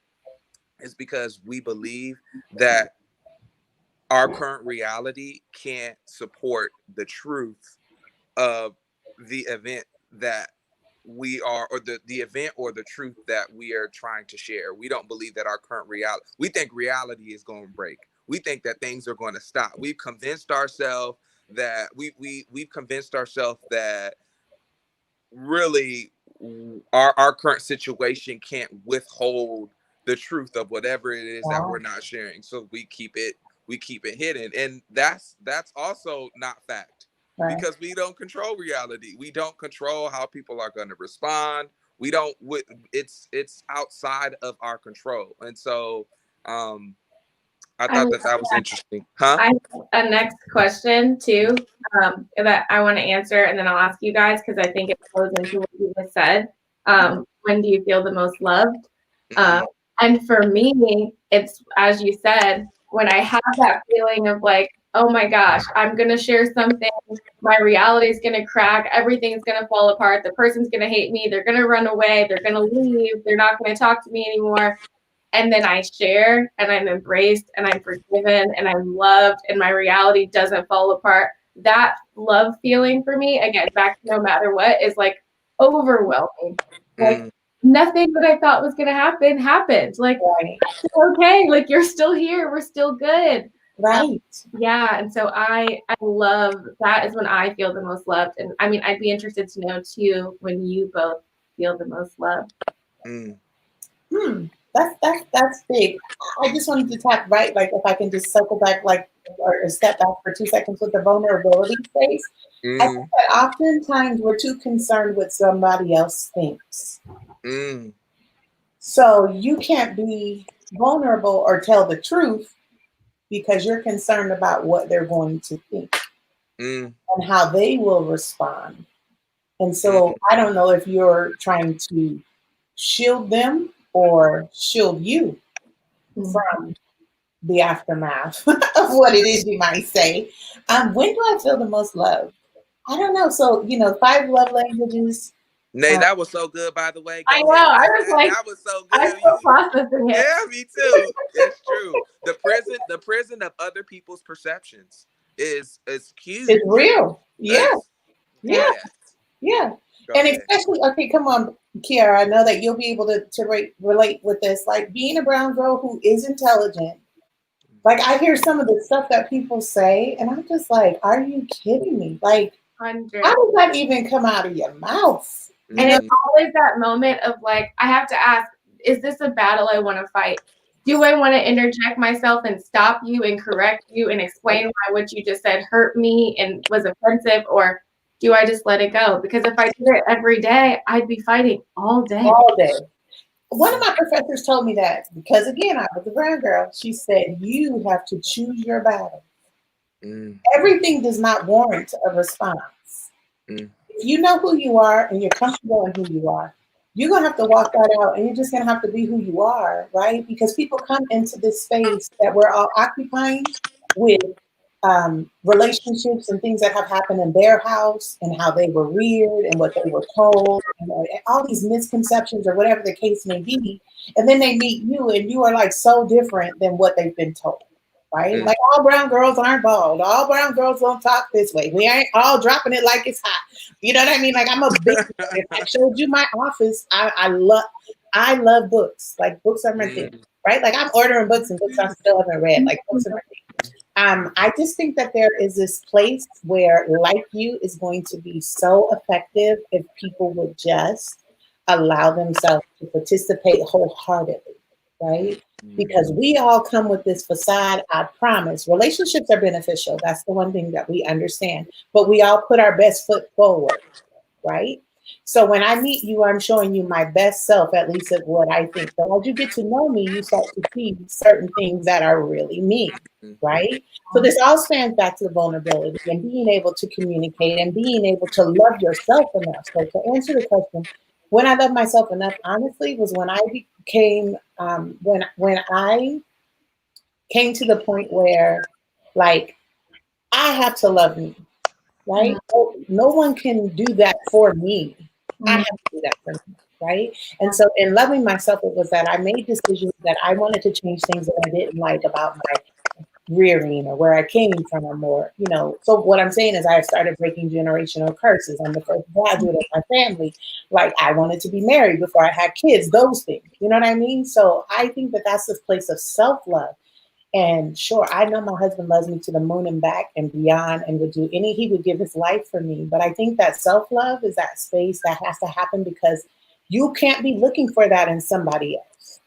is because we believe that our current reality can't support the truth of the event that we are, or the event or the truth that we are trying to share. We don't believe that our current reality, we think reality is going to break. We think that things are going to stop. We've convinced ourselves that we've convinced ourselves that really our current situation can't withhold the truth of whatever it is that we're not sharing. So we keep it hidden. And that's also not fact. Right. Because we don't control reality. We don't control how people are going to respond. We don't, it's outside of our control. And so I thought that was interesting. Huh? I have a next question too that I want to answer, and then I'll ask you guys because I think it goes into what you just said. When do you feel the most loved? And for me, it's, as you said, when I have that feeling of like, oh my gosh, I'm going to share something, my reality is going to crack, everything's going to fall apart, the person's going to hate me, they're going to run away, they're going to leave, they're not going to talk to me anymore. And then I share and I'm embraced and I'm forgiven and I'm loved and my reality doesn't fall apart. That love feeling for me, again, back to no matter what, is like overwhelming. Like nothing that I thought was going to happen happened. Like, okay, like you're still here. We're still good. Right. Yeah. And so I love, that is when I feel the most loved. And I mean, I'd be interested to know too, when you both feel the most loved. That's big. I just wanted to tap right, like if I can just circle back, like or step back for 2 seconds with the vulnerability space. I think Mm, that oftentimes we're too concerned with somebody else thinks. mm, So you can't be vulnerable or tell the truth because you're concerned about what they're going to think mm, and how they will respond. And mm. so I don't know if you're trying to shield them or shield you from the aftermath of what it is you might say. When do I feel the most love? I don't know. So, 5 love languages. Nay, Um, that was so good, by the way. I Go know. ahead. I was like, That was so I'm good. still processing it. Yeah, me too. It's true. The prison of other people's perceptions is it's huge. real. Yeah. It's Yeah. yeah. Yeah. Go And ahead. especially, okay, come on, Kiara. I know that you'll be able to relate with this. Like being a brown girl who is intelligent. Like I hear some of the stuff that people say, and I'm just like, are you kidding me? Like, 100. how does that even come out of your mouth? And it's Mm, always that moment of like, I have to ask, is this a battle I want to fight? Do I want to interject myself and stop you and correct you and explain why what you just said hurt me and was offensive? Or do I just let it go? Because if I did it every day, I'd be fighting all day. All day. One of my professors told me that because again, I was a brown girl. She said, you have to choose your battle. mm, Everything does not warrant a response. mm, If you know who you are and you're comfortable in who you are, you're gonna have to walk that out and you're just gonna have to be who you are, right? Because people come into this space that we're all occupying with relationships and things that have happened in their house and how they were reared and what they were told, and all these misconceptions or whatever the case may be. And then they meet you and you are like so different than what they've been told. Right? mm. Like all brown girls aren't bald. All brown girls don't talk this way. We ain't all dropping it like it's hot. You know what I mean? Like I'm a big. If I showed you my office, I love books. Like books are my thing, Mm, right? Like I'm ordering books and books I still haven't read. Like books are my thing. I just think that there is this place where Like You is going to be so effective if people would just allow themselves to participate wholeheartedly, right? mm, Because we all come with this facade, I promise. Relationships are beneficial. That's the one thing that we understand. But we all put our best foot forward, right? So when I meet you, I'm showing you my best self, at least of what I think. But as you get to know me, you start to see certain things that are really me, mm, right? So this all stands back to the vulnerability and being able to communicate and being able to love yourself enough. So to answer the question, when I love myself enough, honestly, was when I became when I came to the point where, like, I have to love me, right? No one can do that for me. I have to do that for me, right? And so in loving myself, it was that I made decisions that I wanted to change things that I didn't like about my rearing or where I came from or, so what I'm saying is I started breaking generational curses. I'm the first graduate of my family. Like I wanted to be married before I had kids, those things, you know what I mean? So I think that that's this place of self-love. And sure, I know my husband loves me to the moon and back and beyond and he would give his life for me. But I think that self-love is that space that has to happen because you can't be looking for that in somebody else.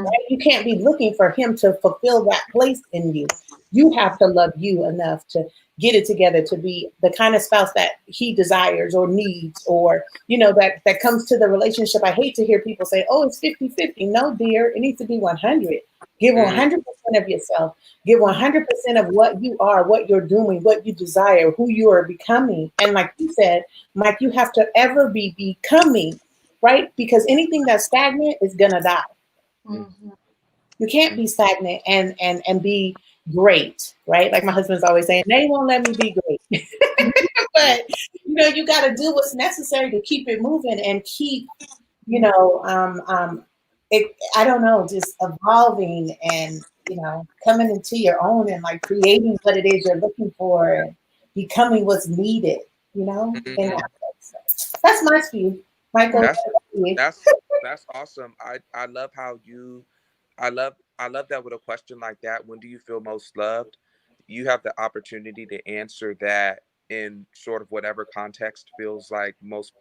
Right? You can't be looking for him to fulfill that place in you. You have to love you enough to get it together to be the kind of spouse that he desires or needs or, that comes to the relationship. I hate to hear people say, oh, it's 50-50. No, dear, it needs to be 100. Give mm, 100% of yourself. Give 100% of what you are, what you're doing, what you desire, who you are becoming. And like you said, Mike, you have to ever be becoming, right? Because anything that's stagnant is going to die. mm, You can't be stagnant and be great, right? Like my husband's always saying, they won't let me be great. mm, But you got to do what's necessary to keep it moving and keep, I don't know, just evolving and coming into your own and like creating what it is you're looking for and becoming what's needed, in mm. that place. So that's my spew. Michael, That's you. that's awesome. I love how you I love that with a question like that. When do you feel most loved? You have the opportunity to answer that in sort of whatever context feels like most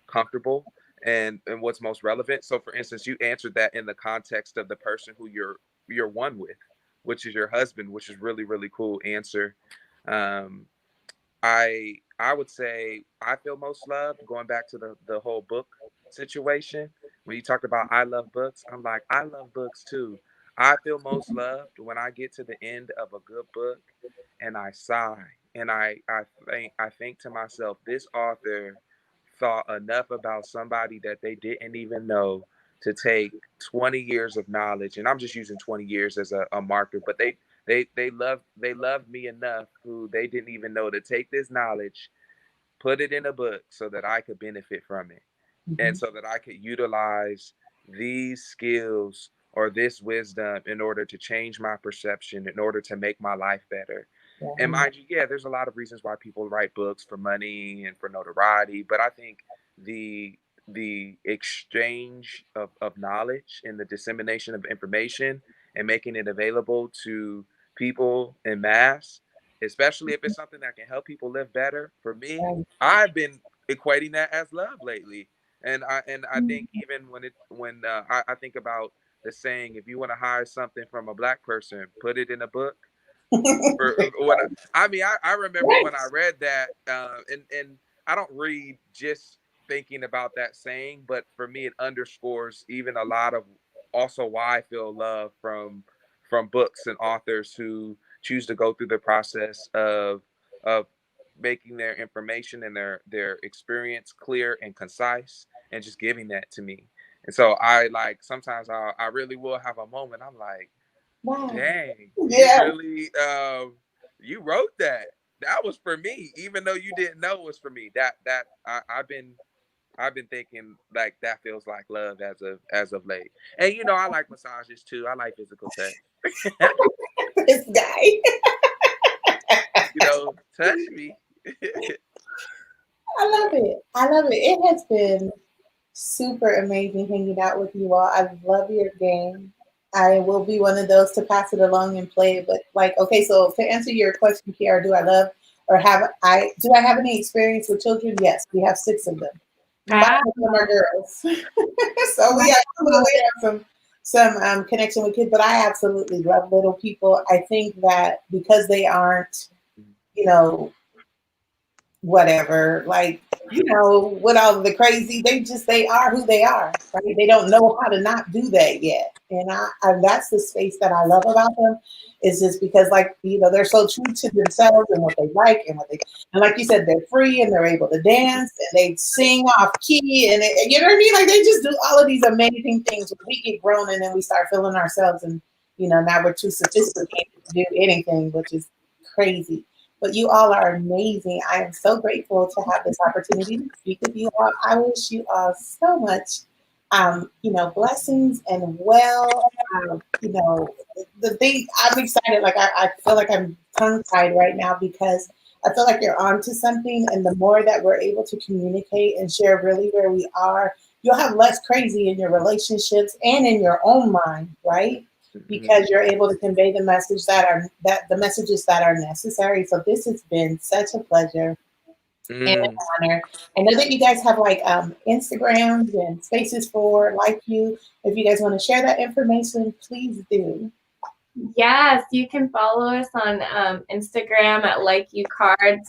comfortable. and what's most relevant. So for instance, you answered that in the context of the person who you're one with, which is your husband, which is really, really cool answer. Um, I would say I feel most loved, going back to the whole book situation. When you talked about I love books, I'm like, I love books too. I feel most loved when I get to the end of a good book and I sigh and I think to myself, this author thought enough about somebody that they didn't even know to take 20 years of knowledge, and I'm just using 20 years as a marker, but they loved me enough who they didn't even know to take this knowledge, put it in a book so that I could benefit from it, and Mhm. so that I could utilize these skills or this wisdom in order to change my perception, in order to make my life better. And Yeah. mind you, yeah, there's a lot of reasons why people write books, for money and for notoriety, but I think the the exchange of knowledge and the dissemination of information and making it available to people in mass, especially if it's something that can help people live better. For me, Right. I've been equating that as love lately. And I think even when I think about the saying, if you want to hide something from a black person, put it in a book. For when I remember when I Yes. read that, and I don't read just thinking about that saying, but for me it underscores even a lot of also why I feel love from books and authors who choose to go through the process of making their information and their experience clear and concise and just giving that to me. And so I like sometimes I really will have a moment. I'm like, Wow. dang, you Yeah. really you wrote that. That was for me, even though you didn't know it was for me. I've been thinking like that feels like love as of late. And I like massages too. I like physical touch. This guy. Touch me. I love it. I love it. It has been super amazing hanging out with you all. I love your game. I will be one of those to pass it along and play it. But like, okay, so to answer your question, Kiara, do I have any experience with children? Yes, we have 6 of them. 5 Ah, of them are girls. So we absolutely have some connection with kids, but I absolutely love little people. I think that because they aren't, you know, whatever, like, with all of the crazy, they are who they are, right? They don't know how to not do that yet. And that's the space that I love about them, is just because, like, they're so true to themselves and what they like and like you said, they're free and they're able to dance and they sing off key and you know what I mean? Like, they just do all of these amazing things. When we get grown and then we start feeling ourselves and, now we're too sophisticated to do anything, which is crazy. But you all are amazing. I am so grateful to have this opportunity to speak with you all. I wish you all so much, blessings and the thing, I'm excited. Like, I feel like I'm tongue tied right now because I feel like you're on to something. And the more that we're able to communicate and share really where we are, you'll have less crazy in your relationships and in your own mind, right? Because you're able to convey the the messages that are necessary. So this has been such a pleasure and an Mm. honor. I know that you guys have like Instagrams and spaces for like you. If you guys want to share that information, please do. yes, you can follow us on Instagram at LikeU Card.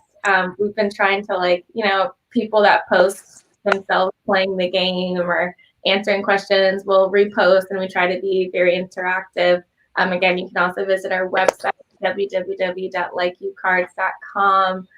We've been trying to people that post themselves playing the game or answering questions, we'll repost and we try to be very interactive. Again, you can also visit our website, www.likeucards.com.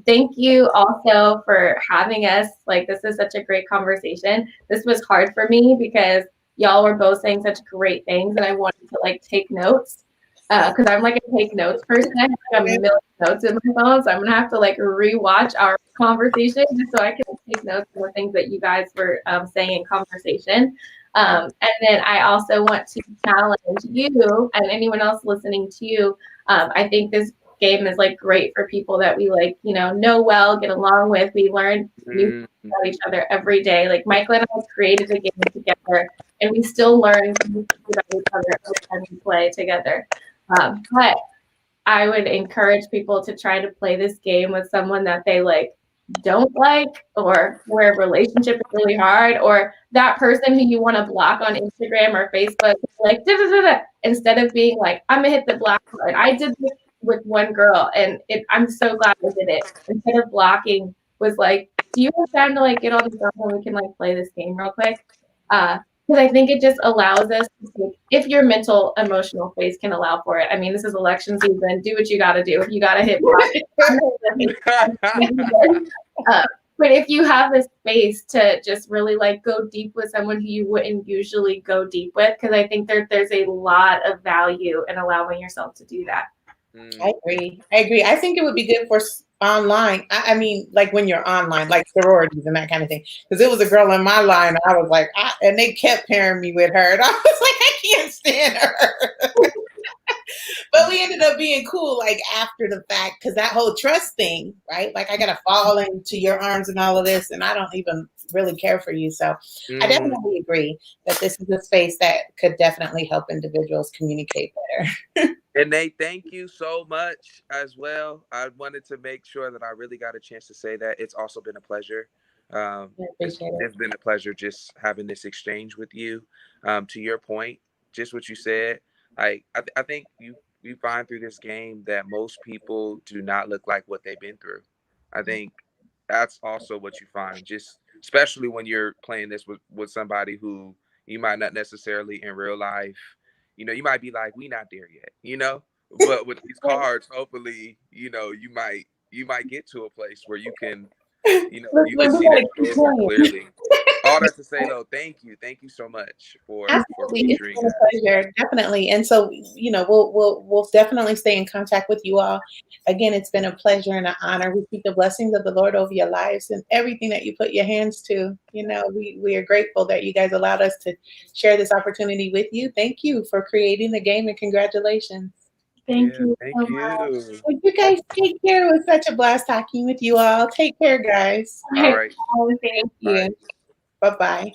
Thank you also for having us. Like, this is such a great conversation. This was hard for me because y'all were both saying such great things and I wanted to take notes because I'm like a take notes person. I have like a million notes in my phone, so I'm gonna have to rewatch our conversation just so I can take notes on the things that you guys were saying in conversation. And then I also want to challenge you and anyone else listening to you. I think this game is great for people that we know well, get along with. We learn new things about each other every day. Like, Michael and I created a game together, and we still learn new things about each other every time we play together. But I would encourage people to try to play this game with someone that they don't like, or where a relationship is really hard, or that person who you want to block on Instagram or Facebook, like da, da, da, da, instead of being like, I'm gonna hit the block button. I did this with one girl, and I'm so glad I did it. Instead of blocking, was like, do you have time to like get on the phone and we can like play this game real quick? Because I think it just allows us to take, if your mental emotional space can allow for it. I mean, this is election season. Do what you got to do. If you got to hit but if you have the space to just really like go deep with someone who you wouldn't usually go deep with, because I think there's a lot of value in allowing yourself to do that. I agree. I think it would be good for online. I mean, like when you're online, like sororities and that kind of thing. Because it was a girl in my line, and I was like, and they kept pairing me with her, and I was like, I can't stand her. But we ended up being cool, like after the fact, because that whole trust thing, right? Like I gotta fall into your arms and all of this, and I don't even really care for you. So I definitely agree that this is a space that could definitely help individuals communicate better. And Nate, thank you so much as well. I wanted to make sure that I really got a chance to say that. It's also been a pleasure. It's been a pleasure just having this exchange with you. To your point, just what you said, I think you find through this game that most people do not look like what they've been through. I think that's also what you find, just especially when you're playing this with somebody who you might not necessarily in real life, you might be like, we not there yet, but with these cards, hopefully, you might get to a place where you can see that clearly. All that to say though, thank you so much for featuring. It's been a pleasure, definitely. And so, we'll definitely stay in contact with you all. Again, it's been a pleasure and an honor. We speak the blessings of the Lord over your lives and everything that you put your hands to. We are grateful that you guys allowed us to share this opportunity with you. Thank you for creating the game, and congratulations. Thank you. Thank you. Well, you guys take care. It was such a blast talking with you all. Take care, guys. All right. Thank you. Bye-bye.